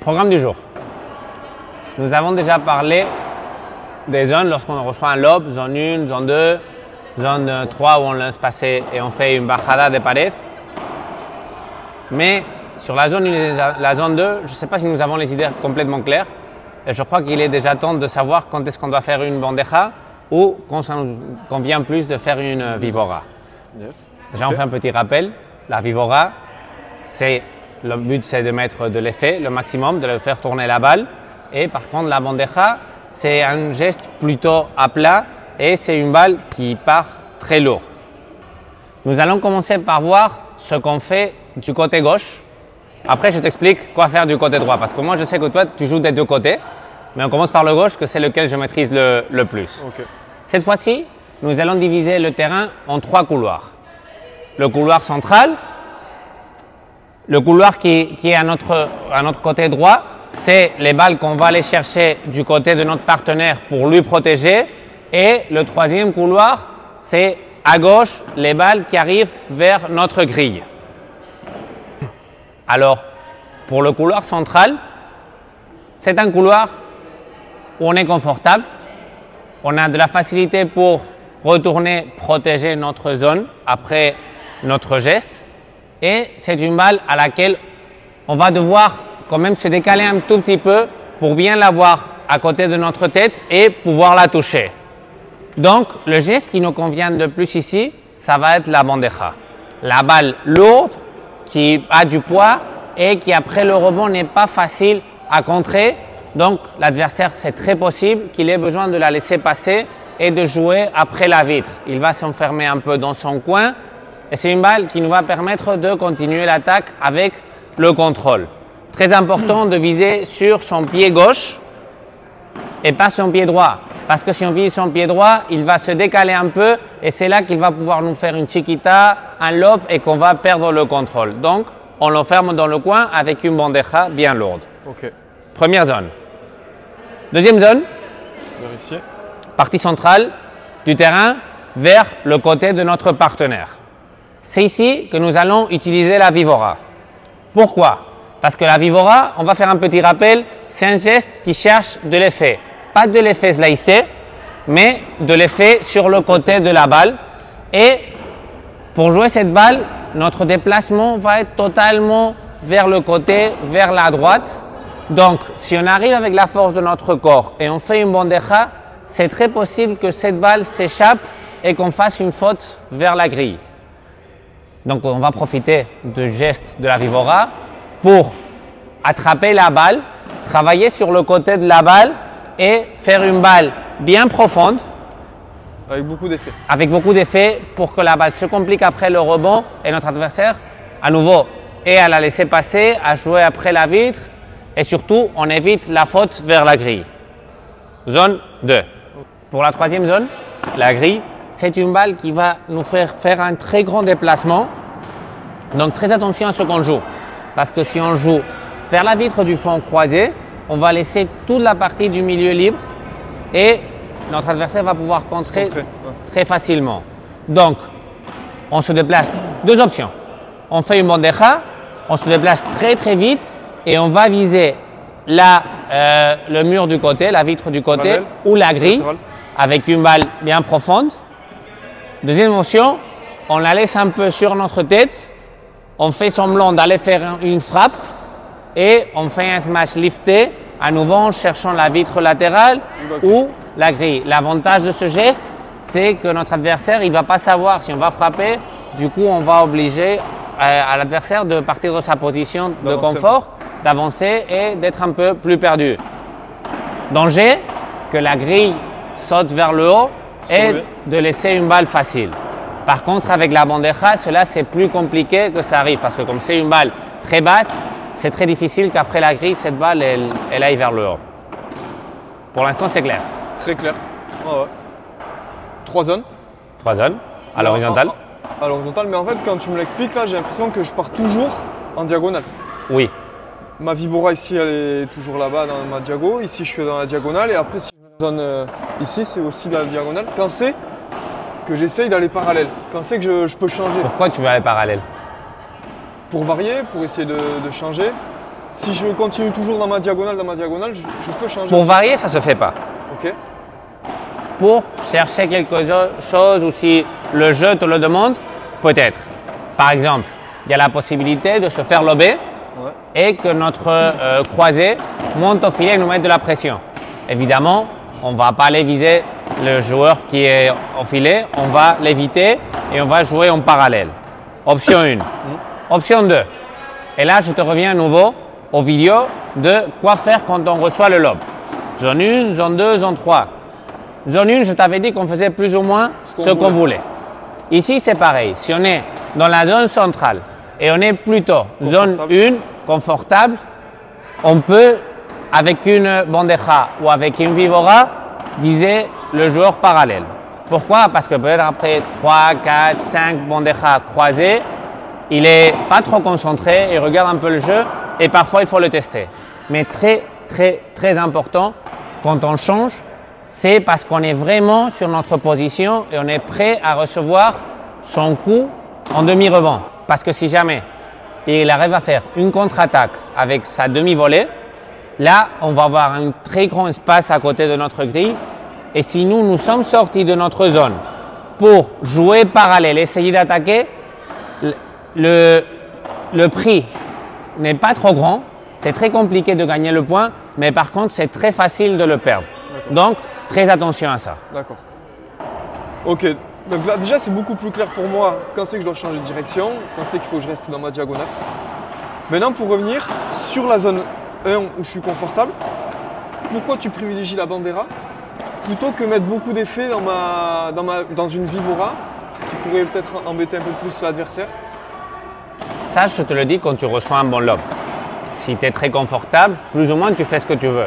Programme du jour. Nous avons déjà parlé des zones lorsqu'on reçoit un lob, zone 1, zone 2, zone 3 où on laisse passer et on fait une bajada de pared. Mais sur la zone 1 et la zone 2, je ne sais pas si nous avons les idées complètement claires. Et je crois qu'il est déjà temps de savoir quand est-ce qu'on doit faire une bandeja ou quand ça nous convient plus de faire une vivora. Yes. Déjà, on fait un petit rappel. La vivora, le but, c'est de mettre de l'effet, le maximum, de le faire tourner la balle. Et par contre, la bandeja, c'est un geste plutôt à plat et c'est une balle qui part très lourd. Nous allons commencer par voir ce qu'on fait du côté gauche. Après, je t'explique quoi faire du côté droit parce que moi, je sais que toi, tu joues des deux côtés. Mais on commence par le gauche, que c'est lequel je maîtrise le plus. Okay. Cette fois-ci, nous allons diviser le terrain en 3 couloirs. Le couloir central, le couloir qui est à notre côté droit, c'est les balles qu'on va aller chercher du côté de notre partenaire pour lui protéger. Et le troisième couloir, c'est à gauche, les balles qui arrivent vers notre grille. Alors, pour le couloir central, c'est un couloir où on est confortable. On a de la facilité pour retourner, protéger notre zone après notre geste. Et c'est une balle à laquelle on va devoir quand même se décaler un tout petit peu pour bien l'avoir à côté de notre tête et pouvoir la toucher. Donc, le geste qui nous convient de plus ici, ça va être la bandeja. La balle lourde qui a du poids et qui après le rebond n'est pas facile à contrer. Donc, l'adversaire, c'est très possible qu'il ait besoin de la laisser passer et de jouer après la vitre. Il va s'enfermer un peu dans son coin et c'est une balle qui nous va permettre de continuer l'attaque avec le contrôle. Très important de viser sur son pied gauche et pas son pied droit. Parce que si on vise son pied droit, il va se décaler un peu et c'est là qu'il va pouvoir nous faire une chiquita, un lob et qu'on va perdre le contrôle. Donc, on l'enferme dans le coin avec une bandeja bien lourde. Okay. Première zone. Deuxième zone, Vérifier. Partie centrale du terrain vers le côté de notre partenaire. C'est ici que nous allons utiliser la vivora. Pourquoi? Parce que la vivora, on va faire un petit rappel, c'est un geste qui cherche de l'effet. Pas de l'effet slicé, mais de l'effet sur le côté de la balle. Et pour jouer cette balle, notre déplacement va être totalement vers le côté, vers la droite. Donc, si on arrive avec la force de notre corps et on fait une bandeja, c'est très possible que cette balle s'échappe et qu'on fasse une faute vers la grille. Donc, on va profiter du geste de la vivora pour attraper la balle, travailler sur le côté de la balle et faire une balle bien profonde. Avec beaucoup d'effets. Avec beaucoup d'effets pour que la balle se complique après le rebond et notre adversaire, à nouveau, ait à la laisser passer, à jouer après la vitre. Et surtout, on évite la faute vers la grille. Zone 2. Pour la troisième zone, la grille, c'est une balle qui va nous faire un très grand déplacement. Donc, très attention à ce qu'on joue. Parce que si on joue vers la vitre du fond croisé, on va laisser toute la partie du milieu libre et notre adversaire va pouvoir contrer très facilement. Donc, on se déplace. Deux options. On fait une bandeja, on se déplace très vite. Et on va viser le mur du côté, la vitre du côté Panel, ou la grille latéral. avec une balle bien profonde. Deuxième option, on la laisse un peu sur notre tête. On fait semblant d'aller faire une frappe et on fait un smash lifté à nouveau en cherchant la vitre latérale ou la grille. L'avantage de ce geste, c'est que notre adversaire, il ne va pas savoir si on va frapper. Du coup, on va obliger à l'adversaire de partir de sa position de confort, d'avancer et d'être un peu plus perdu. Danger, que la grille saute vers le haut et de laisser une balle facile. Par contre, avec la bandeja, cela c'est plus compliqué que ça arrive parce que comme c'est une balle très basse, c'est très difficile qu'après la grille, cette balle, elle aille vers le haut. Pour l'instant, c'est clair. Très clair. Ouais. 3 zones. 3 zones à l'horizontale. À l'horizontale, mais en fait, quand tu me l'expliques, là, j'ai l'impression que je pars toujours en diagonale. Oui. Ma vibora ici, elle est toujours là-bas dans ma diago. Ici, je suis dans la diagonale. Et après, si je donne ici, c'est aussi la diagonale. Quand c'est que j'essaye d'aller parallèle, quand c'est que je peux changer. Pourquoi tu veux aller parallèle? Pour varier, pour essayer de changer. Si je continue toujours dans ma diagonale, je peux changer. Pour varier, ça ne se fait pas. Ok. Pour chercher quelque chose ou si le jeu te le demande, peut-être. Par exemple, il y a la possibilité de se faire lober et que notre croisé monte au filet et nous mette de la pression. Évidemment, on ne va pas aller viser le joueur qui est au filet, on va l'éviter et on va jouer en parallèle. Option 1. Option 2. Et là, je te reviens à nouveau aux vidéos de quoi faire quand on reçoit le lob. Zone 1, zone 2, zone 3. Zone 1, je t'avais dit qu'on faisait plus ou moins ce qu'on voulait. Ici, c'est pareil. Si on est dans la zone centrale et on est plutôt zone 1, confortable, on peut, avec une bandeja ou avec une vibora, viser le joueur parallèle. Pourquoi? Parce que peut-être après 3, 4, 5 bandejas croisées, il n'est pas trop concentré, il regarde un peu le jeu et parfois il faut le tester. Mais très important, quand on change, c'est parce qu'on est vraiment sur notre position et on est prêt à recevoir son coup en demi-rebond. Parce que si jamais il arrive à faire une contre-attaque avec sa demi-volée, là, on va avoir un très grand espace à côté de notre grille. Et si nous sommes sortis de notre zone pour jouer parallèle, essayer d'attaquer, le prix n'est pas trop grand. C'est très compliqué de gagner le point, mais par contre, c'est très facile de le perdre. Donc, très attention à ça. D'accord. Ok. Donc là, déjà, c'est beaucoup plus clair pour moi quand c'est que je dois changer de direction, quand c'est qu'il faut que je reste dans ma diagonale. Maintenant, pour revenir sur la zone 1 où je suis confortable, pourquoi tu privilégies la bandera plutôt que mettre beaucoup d'effets dans une vibora qui pourrait peut-être embêter un peu plus l'adversaire? Ça, je te le dis quand tu reçois un bon lob. Si tu es très confortable, plus ou moins tu fais ce que tu veux.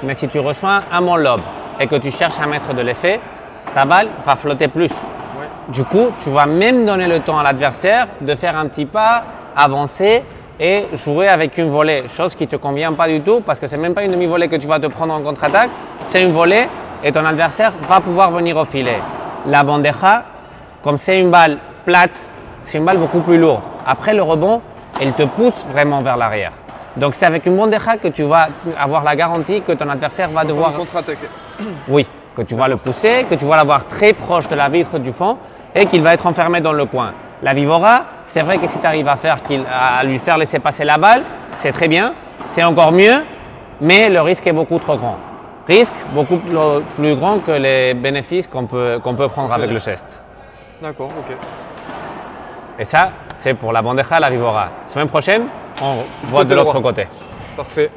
Mais si tu reçois un bon lob et que tu cherches à mettre de l'effet, ta balle va flotter plus. Ouais. Du coup, tu vas même donner le temps à l'adversaire de faire un petit pas, avancer et jouer avec une volée. Chose qui ne te convient pas du tout parce que ce n'est même pas une demi-volée que tu vas te prendre en contre-attaque, c'est une volée et ton adversaire va pouvoir venir au filet. La bandeja, comme c'est une balle plate, c'est une balle beaucoup plus lourde. Après le rebond, elle te pousse vraiment vers l'arrière. Donc c'est avec une bandeja que tu vas avoir la garantie que ton adversaire va devoir contre-attaquer. Oui, que tu vas le pousser, que tu vas l'avoir très proche de l'arbitre du fond et qu'il va être enfermé dans le coin. La vibora, c'est vrai que si tu arrives à lui faire laisser passer la balle, c'est très bien, c'est encore mieux, mais le risque est beaucoup trop grand. Risque beaucoup plus grand que les bénéfices qu'on peut prendre avec le geste. D'accord, ok. Et ça, c'est pour la bandeja, la vibora. Semaine prochaine, on voit de l'autre côté. Parfait.